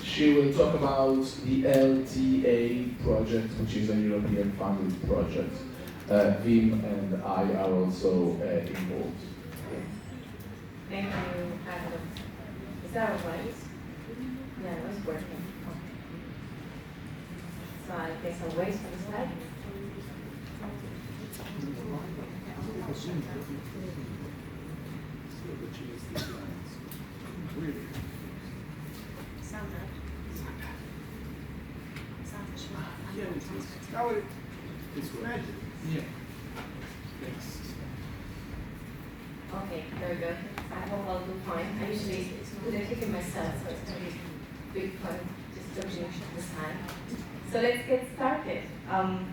She will talk about the LTA project, which is a European funded project. Vim and I are also involved. Thank you, Carlos. Is that all right? Yeah, it was working. So I guess I'll wait for the slide. Okay, there we go. I hope I'll do fine. I usually do the cooking myself, so it's going to be big fun just jumping this time. So let's get started.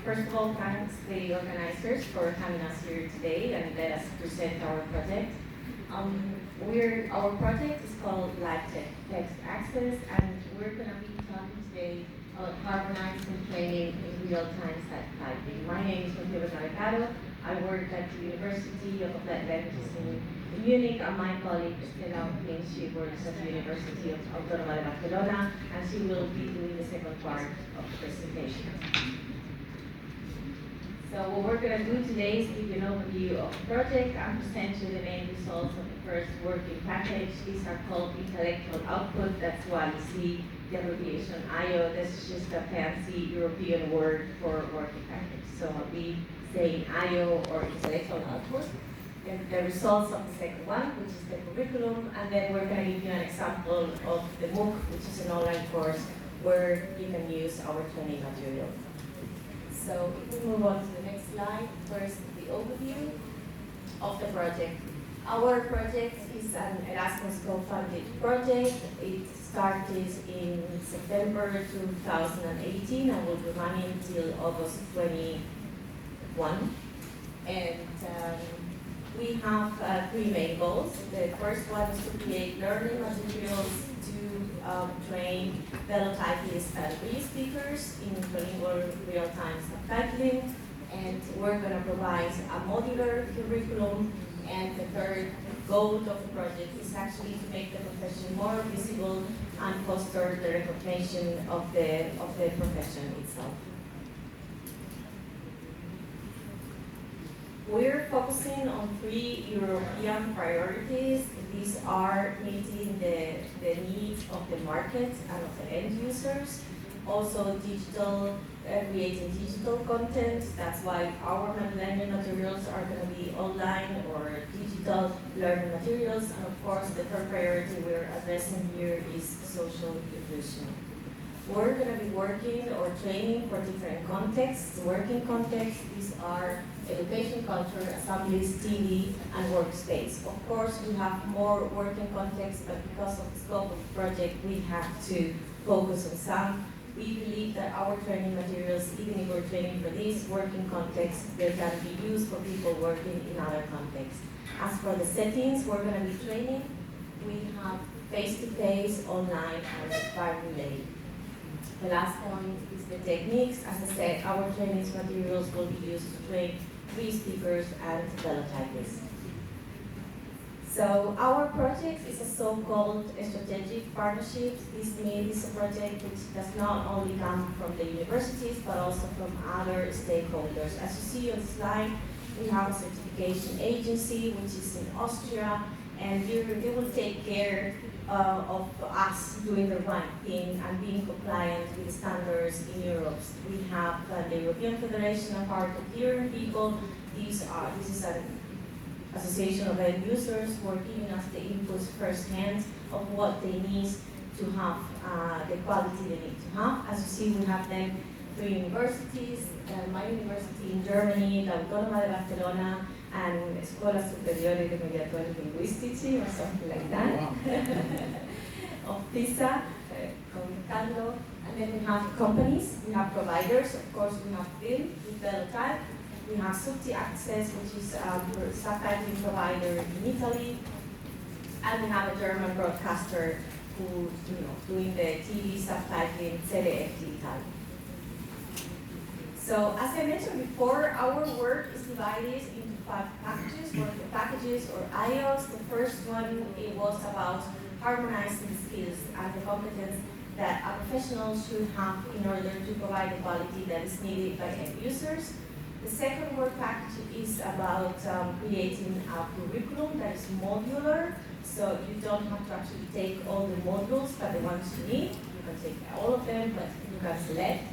First of all, thanks the organizers for having us here today and let us present our project. Our project is called Live Text Access, and we're going to be talking today about harmonizing training in real-time site typing. My name is Rocío Bernabé Caro. I work at the University of Languages in Munich, and my colleague Estella Oncins, she works at the Universitat Autonoma de Barcelona, and she will be doing the second part of the presentation. So what we're going to do today is give you an overview of the project and present you the main results of the first working package. These are called intellectual output. That's why you see the abbreviation IO. This is just a fancy European word for working package. So I'll be saying IO or intellectual output. Then the results of the second one, which is the curriculum, and then we're going to give you an example of the MOOC, which is an online course where you can use our training material. So if we move on to the next slide, first the overview of the project. Our project is an Erasmus co-funded project. It started in September 2018 and will be running until August 21. And we have three main goals. The first one is to create learning materials to train fellow typists and re-speakers in bilingual real-time subtitling. And we're going to provide a modular curriculum. And the third goal of the project is actually to make the profession more visible and foster the recognition of the profession itself. We're focusing on three European priorities. These are meeting the needs of the market and of the end users. Also creating digital content. That's why our learning materials are going to be online or digital learning materials. And of course, the third priority we're addressing here is social inclusion. We're going to be working or training for different contexts. Working contexts, these are education, culture, assemblies, TV, and workspace. Of course, we have more working contexts, but because of the scope of the project, we have to focus on some. We believe that our training materials, even if we're training for these working contexts, they can be used for people working in other contexts. As for the settings we're going to be training, we have face-to-face, online, and fire relay. The last point is the techniques. As I said, our training materials will be used to train re-speakers and fellow typists. So our project is a so-called strategic partnership. This means a project which does not only come from the universities, but also from other stakeholders. As you see on the slide, we have a certification agency, which is in Austria, and they will take care of us doing the right thing and being compliant with standards in Europe. We have the European Federation of Heart of Hearing People. This is an association of end users who are giving us the inputs firsthand of what they need to have the quality they need to have. As you see, we have them three universities, my university in Germany, la Autonoma de Barcelona, and Escuela Superiore de Mediatori Linguistici, or something like that, wow. Of PISA, from Carlo. And then we have companies, we have providers, of course we have Vim, with Velotype. We have SDI Access, which is a subtitling provider in Italy, and we have a German broadcaster who, doing the TV subtitling, ZDF Digital. So, as I mentioned before, our work is divided into 5 packages, working packages or IOs. The first one, it was about harmonizing the skills and the competence that a professional should have in order to provide the quality that is needed by end users. The second work package is about creating a curriculum that is modular, so you don't have to actually take all the modules, but the ones you need. You can take all of them, but you can select.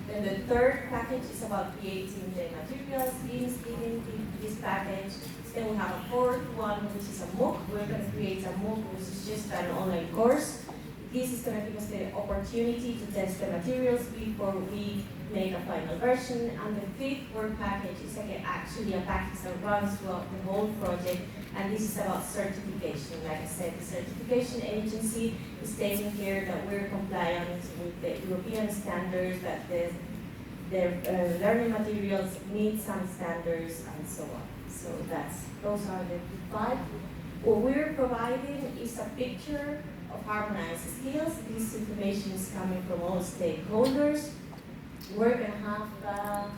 Then the third package is about creating the materials in this package. Then we have a fourth one, which is a MOOC. We're going to create a MOOC, which is just an online course. This is going to give us the opportunity to test the materials before we make a final version. And the fifth work package is actually a package that runs throughout the whole project, and this is about certification. Like I said, the certification agency is taking care that we're compliant with the European standards, that the learning materials meet some standards, and so on. So those are the 5. What we're providing is a picture of harmonized skills. This information is coming from all stakeholders. We're going to have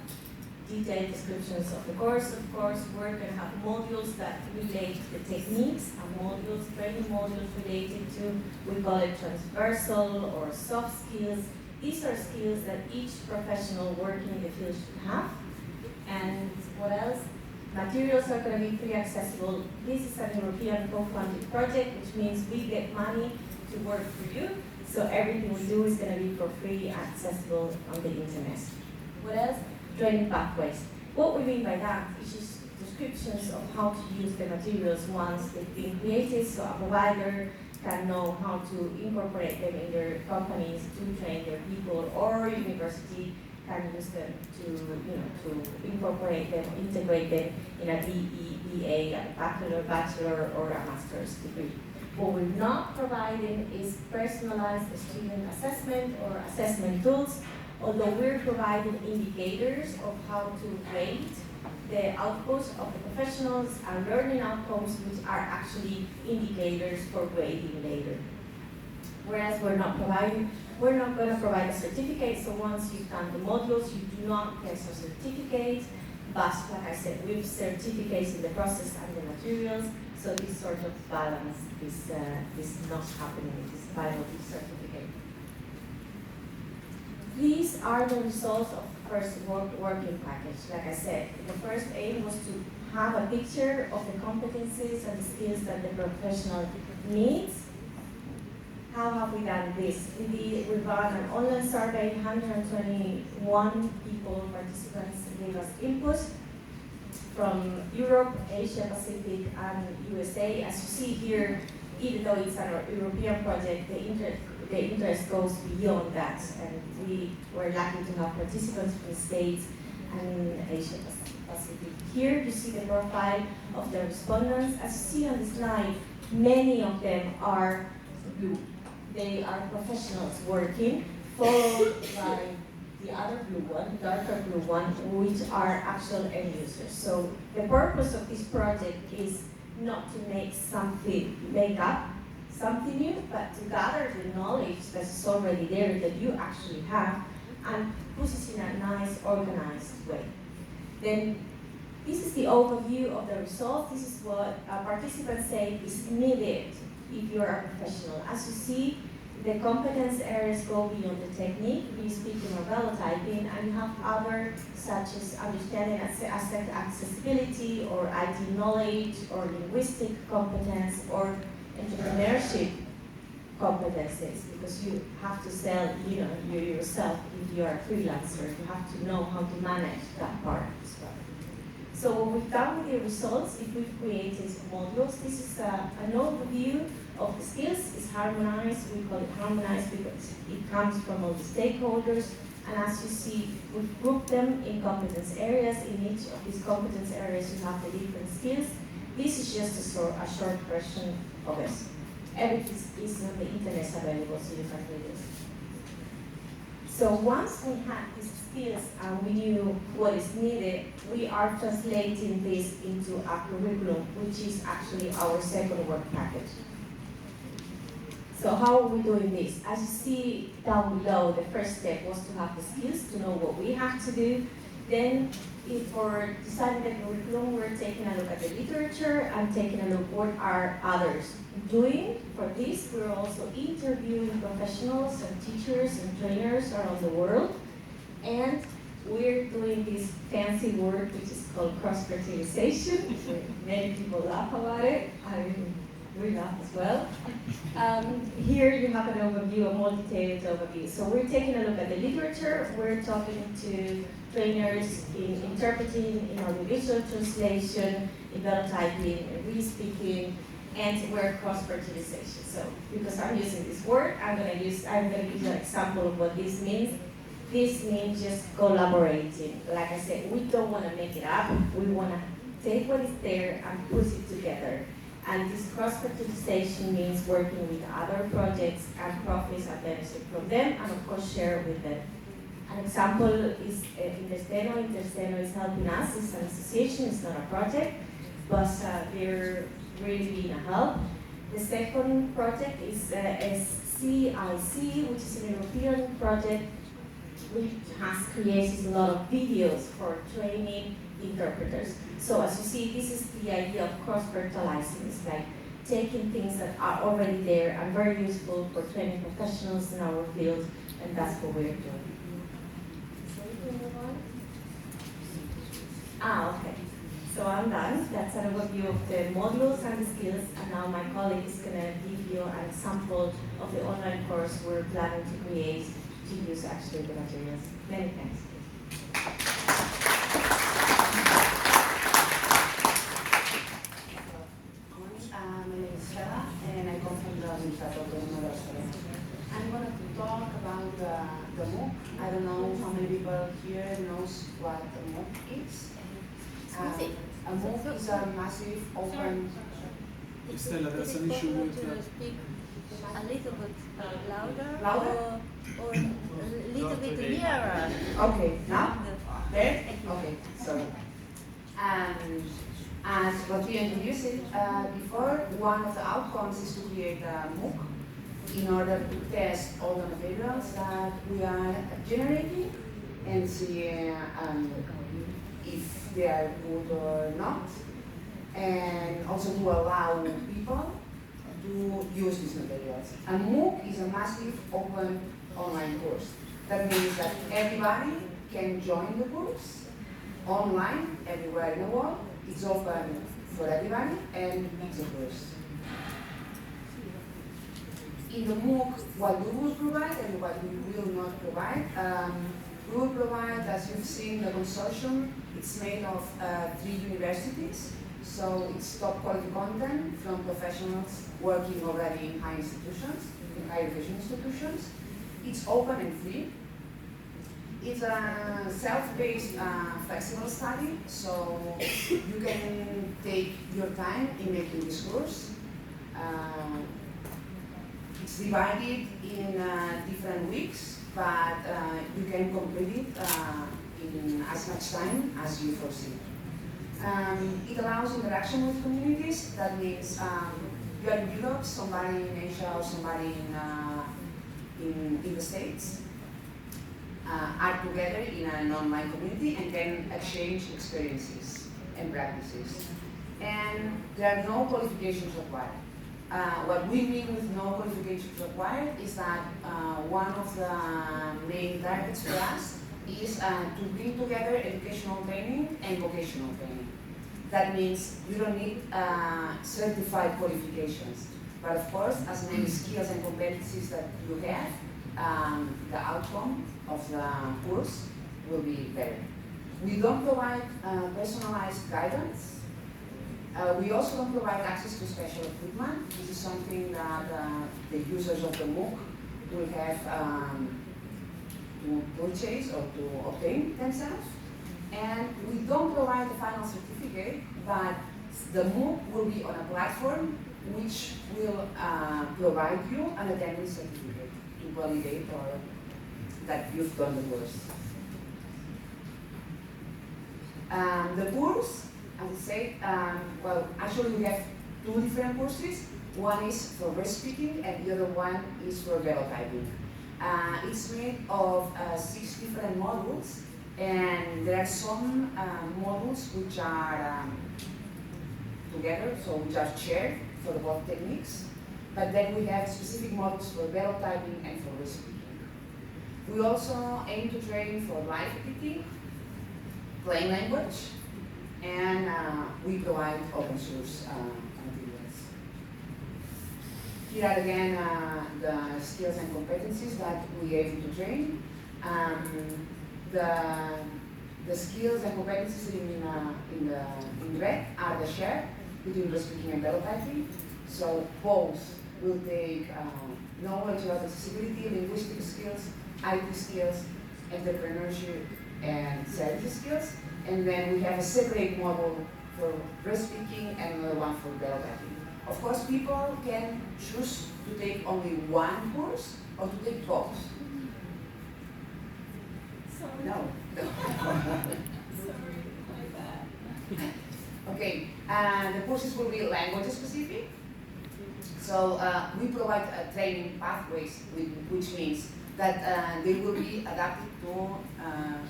detailed descriptions of the course, of course. We're going to have modules that relate to the techniques, and modules, training modules related to, we call it transversal or soft skills. These are skills that each professional working in the field should have. And what else? Materials are going to be free accessible. This is an European co-funded project, which means we get money to work for you. So everything we do is going to be for free, accessible on the internet. What else? Training pathways. What we mean by that is just descriptions of how to use the materials once they've been created, so a provider can know how to incorporate them in their companies to train their people, or university can use them to incorporate them, integrate them in a BE, BA, a bachelor, or a master's degree. What we're not providing is personalized student assessment or assessment tools, although we're providing indicators of how to rate the outputs of the professionals and learning outcomes, which are actually indicators for grading later. Whereas we're not going to provide a certificate, so once you've done the modules, you do not get a certificate, but like I said, with certificates in the process and the materials, so this sort of balance is not happening in this final certificate. These are the results of the first working package. Like I said, the first aim was to have a picture of the competencies and the skills that the professional needs. How have we done this? We ran an online survey, 121 people, participants gave us input from Europe, Asia Pacific, and USA. As you see here, even though it's a European project, the interest goes beyond that, and we were lucky to have participants from the States and Asia Pacific. Here you see the profile of the respondents. As you see on the slide, many of them are blue. They are professionals working, followed by the other blue one, darker blue one, which are actual end users. So the purpose of this project is not to make up something new, but to gather the knowledge that's already there that you actually have and put it in a nice, organized way. Then this is the overview of the results. This is what participants say is needed if you're a professional. As you see, the competence areas go beyond the technique, speaking or typing, and you have other such as understanding asset accessibility or IT knowledge or linguistic competence or entrepreneurship competencies, because you have to sell you yourself if you're a freelancer. You have to know how to manage that part as well. So what we've done with the results, if we've created modules, this is an overview of the skills. It's harmonized. We call it harmonized because it comes from all the stakeholders. And as you see, we've grouped them in competence areas. In each of these competence areas, you have the different skills. This is just a short version of it. Everything is on the internet available, so you can read it. So once we had these skills and we knew what is needed, we are translating this into a curriculum, which is actually our second work package. So how are we doing this? As you see down below, the first step was to have the skills, to know what we have to do. Then for designing the curriculum, we're taking a look at the literature and taking a look what are others doing. For this, we're also interviewing professionals and teachers and trainers around the world. And we're doing this fancy word which is called cross-fertilization. Many people laugh about it. We laugh as well. Here you have an overview, a more detailed overview. So we're taking a look at the literature. We're talking to trainers in interpreting, in audiovisual translation, in velotyping, in re-speaking, and we're cross-fertilization. So because I'm using this word, I'm gonna give you an example of what this means. This means just collaborating. Like I said, we don't want to make it up. We want to take what is there and put it together. And this cross-fertilization means working with other projects and profits and benefit from them, and of course share with them. An example is Intersteno. Intersteno is helping us. It's an association. It's not a project, but they're really being a help. The second project is SCIC, which is an European project which has created a lot of videos for training interpreters. So as you see, this is the idea of cross-fertilizing. It's like taking things that are already there and very useful for training professionals in our field, and that's what we're doing. So we can move on. Okay. So I'm done. That's an overview of the modules and the skills, and now my colleague is going to give you an example of the online course we're planning to create to use actually the materials. Many thanks. My name is Estella, and I come from the Universitat Autonoma de Barcelona. I'm going to talk about the MOOC. I don't know how many people here knows what a MOOC is. A MOOC is a massive open... Estella, there's an issue with... Speak a little bit louder. Louder? Or a little bit nearer. Okay, now? There? Okay, sorry. As Rocío introduced it before, one of the outcomes is to create a MOOC in order to test all the materials that we are generating and see if they are good or not, and also to allow people to use these materials. A MOOC is a massive open online course. That means that everybody can join the course online everywhere in the world. It's open for everybody and it's a course. In the MOOC, what we will provide and what we will not provide, we will provide, as you've seen, the consortium. It's made of 3 universities, so it's top quality content from professionals working already in high institutions, in higher education institutions. It's open and free. It's a self-paced, flexible study, so you can take your time in making this course. It's divided in different weeks, but you can complete it in as much time as you foresee. It allows interaction with communities. That means you are in Europe, somebody in Asia, or somebody in the States are together in an online community and can exchange experiences and practices. And there are no qualifications required. What we mean with no qualifications required is that one of the main targets for us is to bring together educational training and vocational training. That means you don't need certified qualifications, but of course, as many skills and competencies that you have, the outcome of the course will be better. We don't provide personalized guidance. We also don't provide access to special equipment. This is something that the users of the MOOC will have to purchase or to obtain themselves. And we don't provide the final certificate, but the MOOC will be on a platform which will provide you an attendance certificate to validate or that you've done the course. The course, as I said, well, actually we have 2 different courses. One is for verse speaking and the other one is for velotyping. It's made of 6 different modules And there are some modules which are together, so which are shared for both techniques. But then we have specific modules for velo typing and for risk speaking. We also aim to train for live editing, plain language, and we provide open source materials. Here are again the skills and competencies that we aim to train. The skills and competencies in red are the shared between risk speaking and velo typing. So both will take knowledge of accessibility, linguistic skills, IT skills, entrepreneurship, and service skills. And then we have a separate model for risk speaking and another one for velo typing. Of course, people can choose to take only one course or to take both. Sorry. No. Sorry, my bad. Okay, the courses will be language specific. So we provide training pathways, which means that they will be adapted to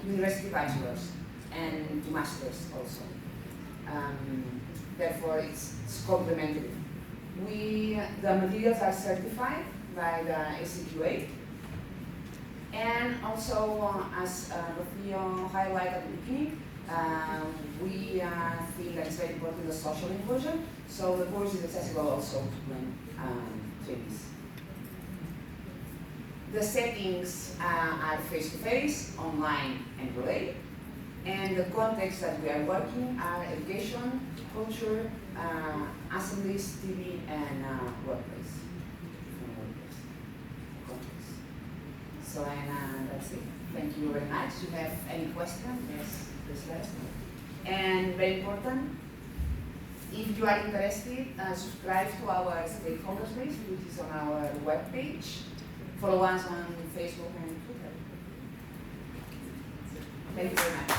university bachelors and to masters also. Therefore, it's complementary. The materials are certified by the ACQA. And also, as Rocío highlighted at the beginning, we think that it's very important the social inclusion, so the course is accessible also to trainees. The settings are face-to-face, online, and relay. And the contexts that we are working are education, culture, assemblies, TV, and workplace. So, and that's it. Thank you very much. If you have any questions, yes, please let us know. And very important, if you are interested, subscribe to our stakeholders list, which is on our webpage. Follow us on Facebook and Twitter. Thank you very much.